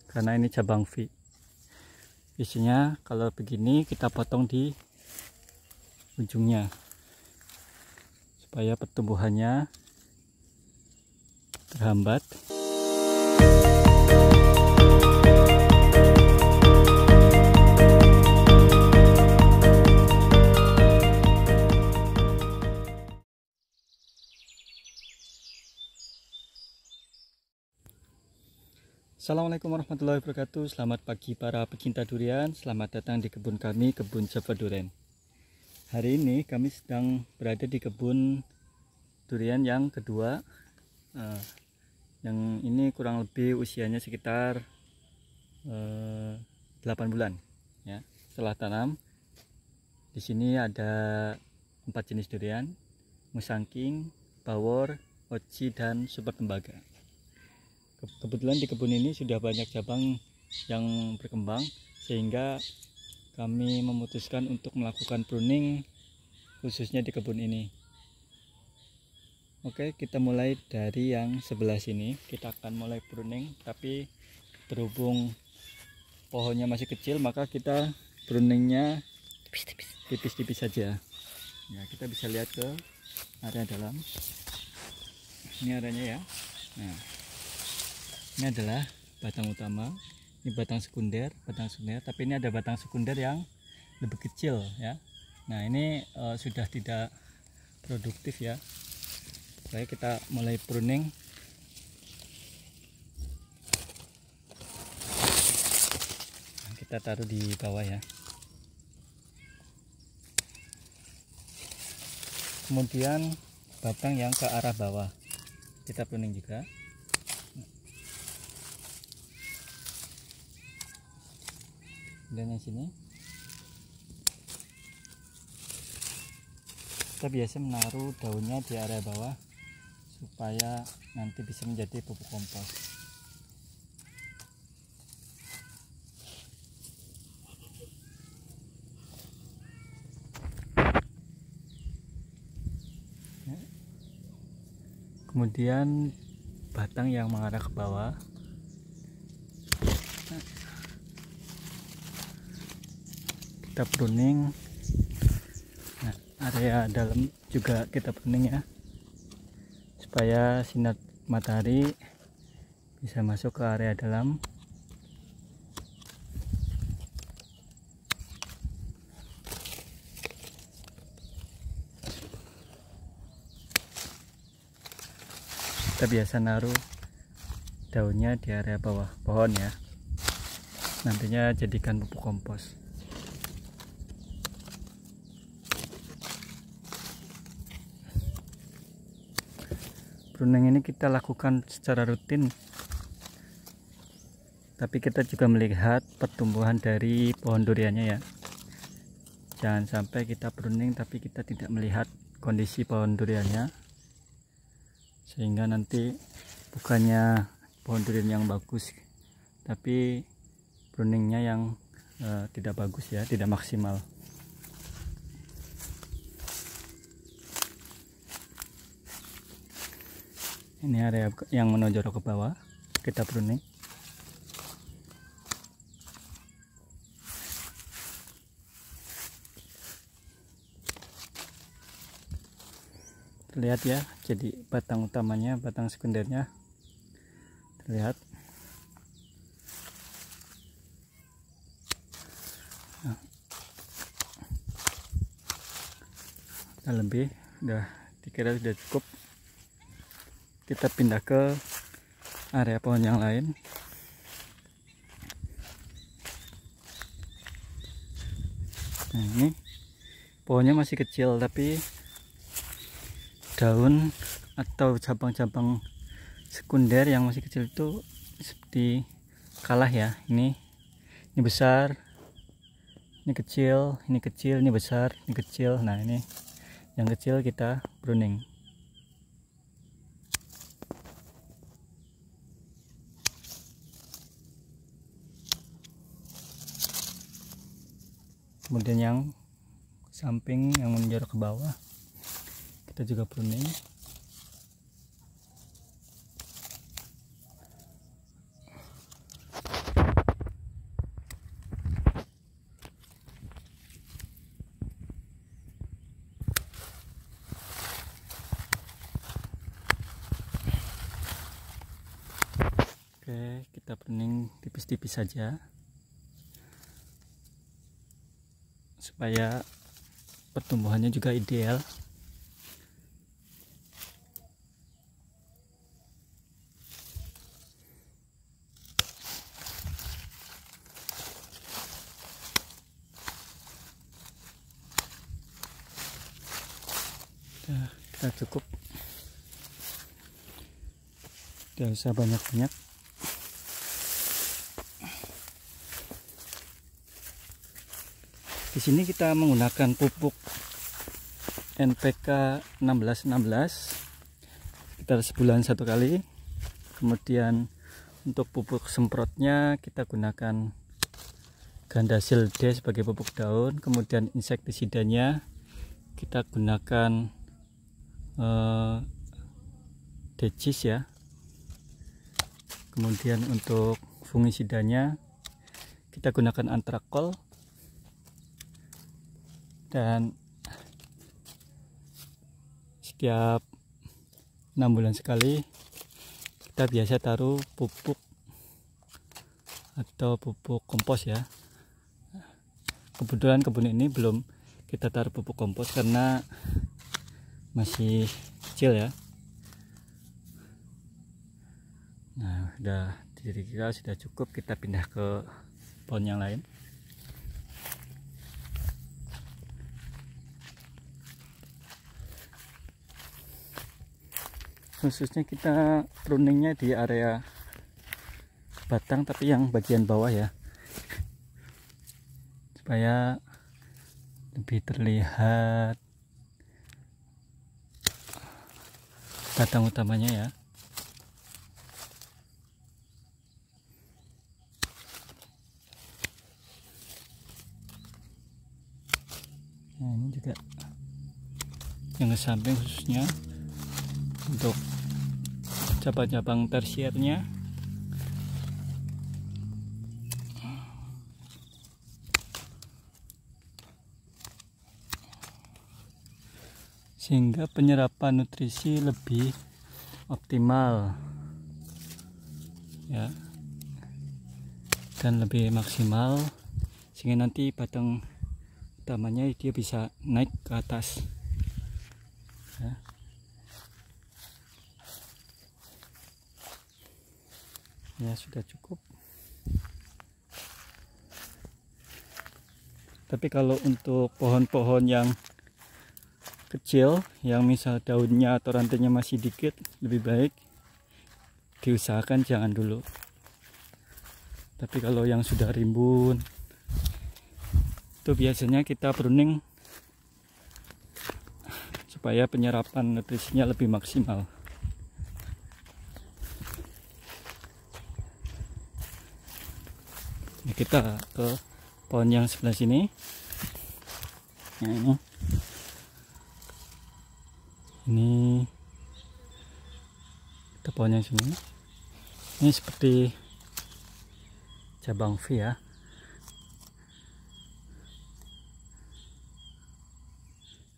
karena ini cabang V. Biasanya kalau begini kita potong di ujungnya supaya pertumbuhannya terhambat. Assalamualaikum warahmatullahi wabarakatuh. Selamat pagi para pecinta durian. Selamat datang di kebun kami, kebun Java Duren. Hari ini kami sedang berada di kebun durian yang kedua. Yang ini kurang lebih usianya sekitar 8 bulan. Ya, setelah tanam. Di sini ada 4 jenis durian: Musangking, Bawor, Oci, dan Super Tembaga. Kebetulan di kebun ini sudah banyak cabang yang berkembang, sehingga kami memutuskan untuk melakukan pruning khususnya di kebun ini. Oke, kita mulai dari yang sebelah sini. Kita akan mulai pruning, tapi berhubung pohonnya masih kecil, maka kita pruningnya tipis-tipis saja. Ya, kita bisa lihat ke area dalam. Ini areanya ya. Nah, ini adalah batang utama, ini batang sekunder, tapi ini ada batang sekunder yang lebih kecil ya. Nah, ini sudah tidak produktif ya. Baik, kita mulai pruning. Nah, kita taruh di bawah ya. Kemudian batang yang ke arah bawah kita pruning juga. Dan yang sini kita biasa menaruh daunnya di area bawah supaya nanti bisa menjadi pupuk kompos. Kemudian batang yang mengarah ke bawah kita pruning. Nah, area dalam juga kita pruning ya, supaya sinar matahari bisa masuk ke area dalam. Kita biasa naruh daunnya di area bawah pohon ya, nantinya jadikan pupuk kompos. Pruning ini kita lakukan secara rutin, tapi kita juga melihat pertumbuhan dari pohon duriannya ya. Jangan sampai kita pruning tapi kita tidak melihat kondisi pohon duriannya, sehingga nanti bukannya pohon durian yang bagus, tapi pruningnya yang tidak bagus ya, tidak maksimal. Ini area yang menonjol ke bawah kita pruning. Terlihat ya, jadi batang utamanya, batang sekundernya terlihat. Nah, lebih udah dikira sudah cukup. Kita pindah ke area pohon yang lain. Nah, ini pohonnya masih kecil, tapi daun atau cabang-cabang sekunder yang masih kecil itu seperti kalah ya. Ini besar, ini kecil, ini kecil, ini besar, ini kecil. Nah, ini yang kecil kita pruning. Kemudian yang samping yang menjorok ke bawah kita juga pruning. Oke, kita pruning tipis-tipis saja supaya pertumbuhannya juga ideal. Kita cukup, tidak usah banyak-banyak. Di sini kita menggunakan pupuk NPK 1616 sekitar sebulan satu kali. Kemudian untuk pupuk semprotnya kita gunakan Gandasil D sebagai pupuk daun. Kemudian insektisidanya kita gunakan Decis ya. Kemudian untuk fungisidanya kita gunakan Antrakol, dan setiap 6 bulan sekali kita biasa taruh pupuk atau pupuk kompos ya. Kebetulan kebun ini belum kita taruh pupuk kompos karena masih kecil ya. Nah, diri kita sudah cukup, kita pindah ke pohon yang lain. Khususnya kita pruningnya di area batang, tapi yang bagian bawah ya, supaya lebih terlihat batang utamanya ya. Nah, ini juga yang ke samping khususnya untuk cabang-cabang tersiernya. Sehingga penyerapan nutrisi lebih optimal ya, dan lebih maksimal, sehingga nanti batang utamanya dia bisa naik ke atas ya. Ya, sudah cukup. Tapi kalau untuk pohon-pohon yang kecil, yang misal daunnya atau rantainya masih dikit, lebih baik diusahakan jangan dulu. Tapi kalau yang sudah rimbun, itu biasanya kita pruning supaya penyerapan nutrisinya lebih maksimal. Ini kita ke pohon yang sebelah sini. Nah, ini kita pohon yang sini. Ini seperti cabang V ya.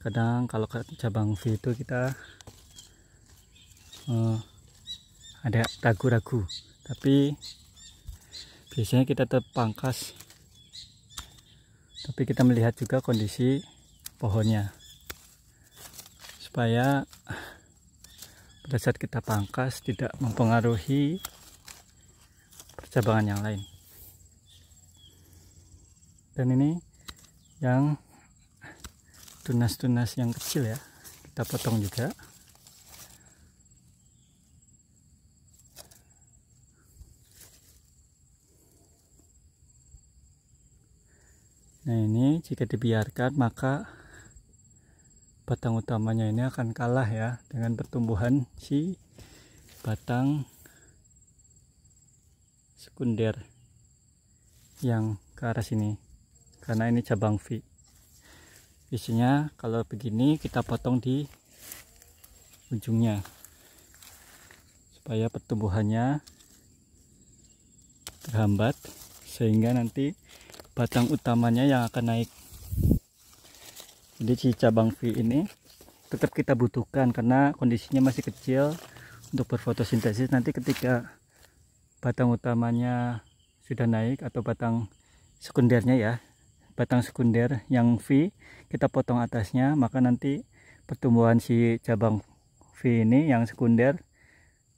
Kadang kalau cabang V itu kita ada ragu-ragu, tapi biasanya kita tetap pangkas. Tapi kita melihat juga kondisi pohonnya, supaya pada saat kita pangkas tidak mempengaruhi percabangan yang lain. Dan ini yang tunas-tunas yang kecil ya, kita potong juga. Nah, ini jika dibiarkan maka batang utamanya ini akan kalah ya dengan pertumbuhan si batang sekunder yang ke arah sini, karena ini cabang V. Biasanya kalau begini kita potong di ujungnya supaya pertumbuhannya terhambat, sehingga nanti batang utamanya yang akan naik. Jadi si cabang V ini tetap kita butuhkan karena kondisinya masih kecil untuk berfotosintesis. Nanti ketika batang utamanya sudah naik atau batang sekundernya ya, batang sekunder yang V kita potong atasnya, maka nanti pertumbuhan si cabang V ini yang sekunder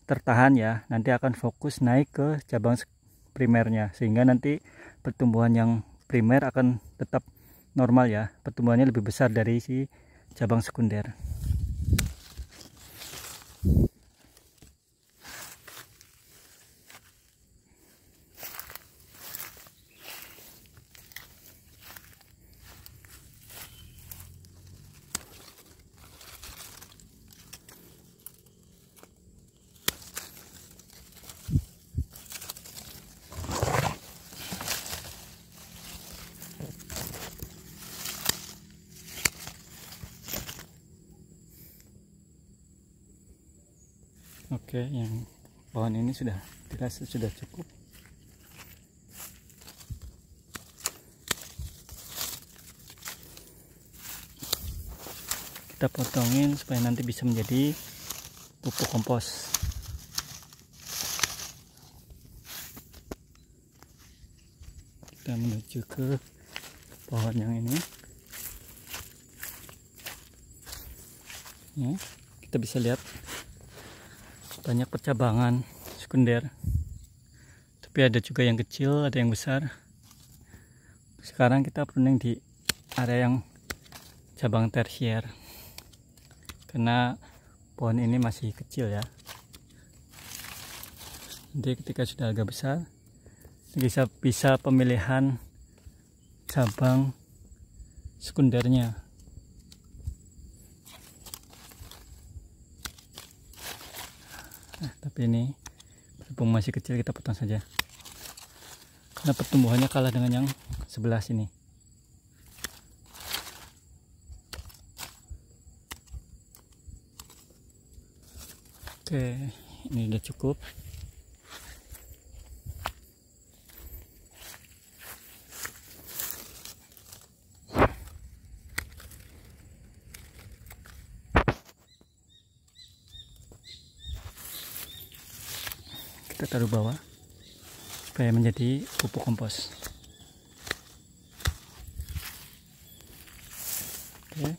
tertahan ya, nanti akan fokus naik ke cabang primernya, sehingga nanti pertumbuhan yang primer akan tetap normal ya, pertumbuhannya lebih besar dari si cabang sekunder. Oke, yang pohon ini sudah dirasa sudah cukup. Kita potongin supaya nanti bisa menjadi pupuk kompos. Kita menuju ke pohon yang ini. Ya, kita bisa lihat banyak percabangan sekunder, tapi ada juga yang kecil, ada yang besar. Sekarang kita pruning di area yang cabang tersier, karena pohon ini masih kecil ya. Nanti ketika sudah agak besar bisa pemilihan cabang sekundernya. Tapi ini berhubung masih kecil, kita potong saja karena pertumbuhannya kalah dengan yang sebelah sini. Oke, ini udah cukup. Kita taruh bawah supaya menjadi pupuk kompos. Oke.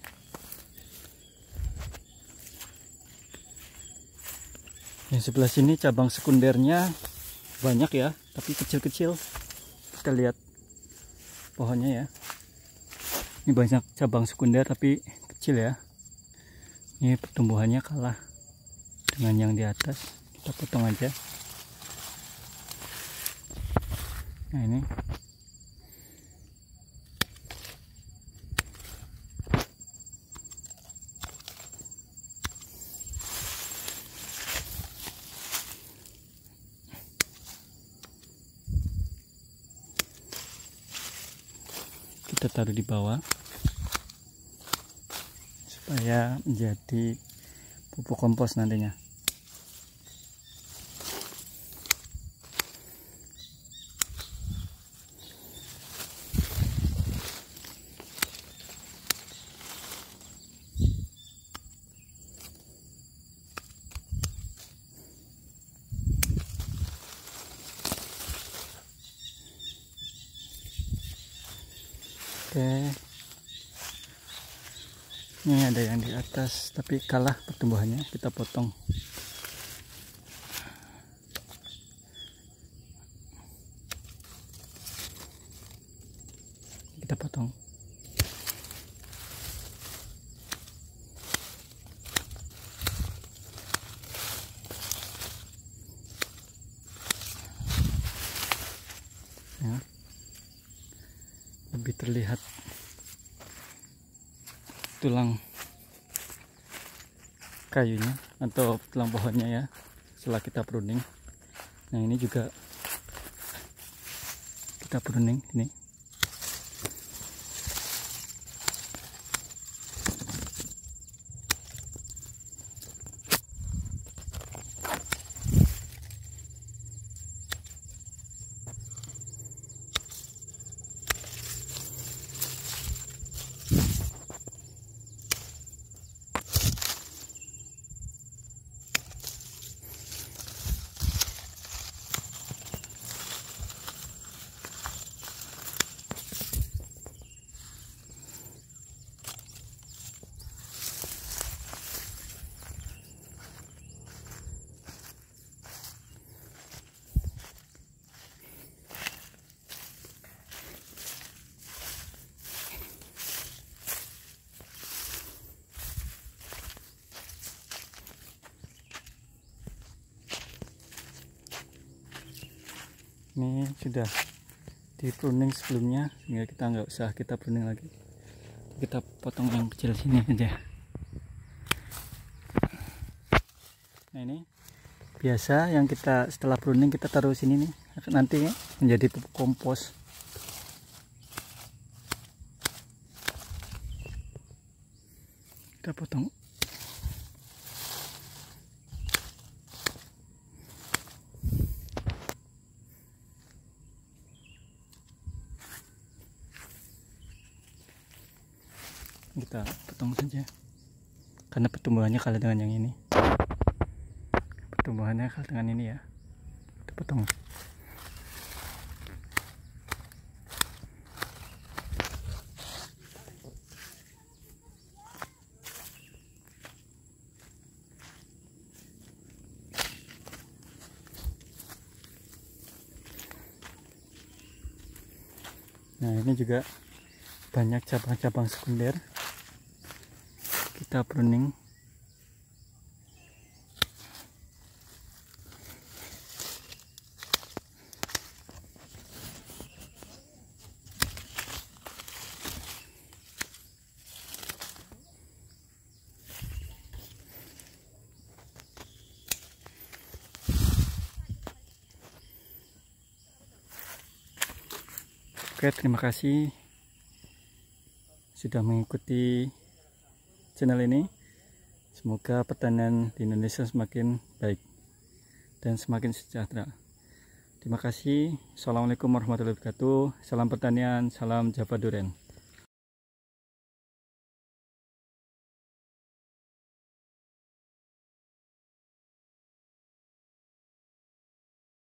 Yang sebelah sini cabang sekundernya banyak ya, tapi kecil-kecil. Kita lihat pohonnya ya. Ini banyak cabang sekunder tapi kecil ya. Ini pertumbuhannya kalah dengan yang di atas. Kita potong aja. Nah ini kita taruh di bawah supaya menjadi pupuk kompos nantinya. Oke, ini ada yang di atas tapi kalah pertumbuhannya, kita potong. Kita potong. Ya. Lebih terlihat tulang kayunya atau tulang pohonnya ya setelah kita pruning. Nah ini juga kita pruning ini. Ini sudah di pruning sebelumnya, sehingga kita nggak usah kita pruning lagi. Kita potong yang kecil sini aja. Nah ini biasa yang kita setelah pruning kita taruh sini nih, nanti menjadi pupuk kompos. Kita potong. Kita potong saja karena pertumbuhannya kalah dengan yang ini. Pertumbuhannya kalah dengan ini ya. Kita potong. Nah ini juga banyak cabang-cabang sekunder, kita pruning. Oke, terima kasih sudah mengikuti channel ini. Semoga pertanian di Indonesia semakin baik dan semakin sejahtera. Terima kasih. Assalamualaikum warahmatullahi wabarakatuh. Salam pertanian, salam Java Duren.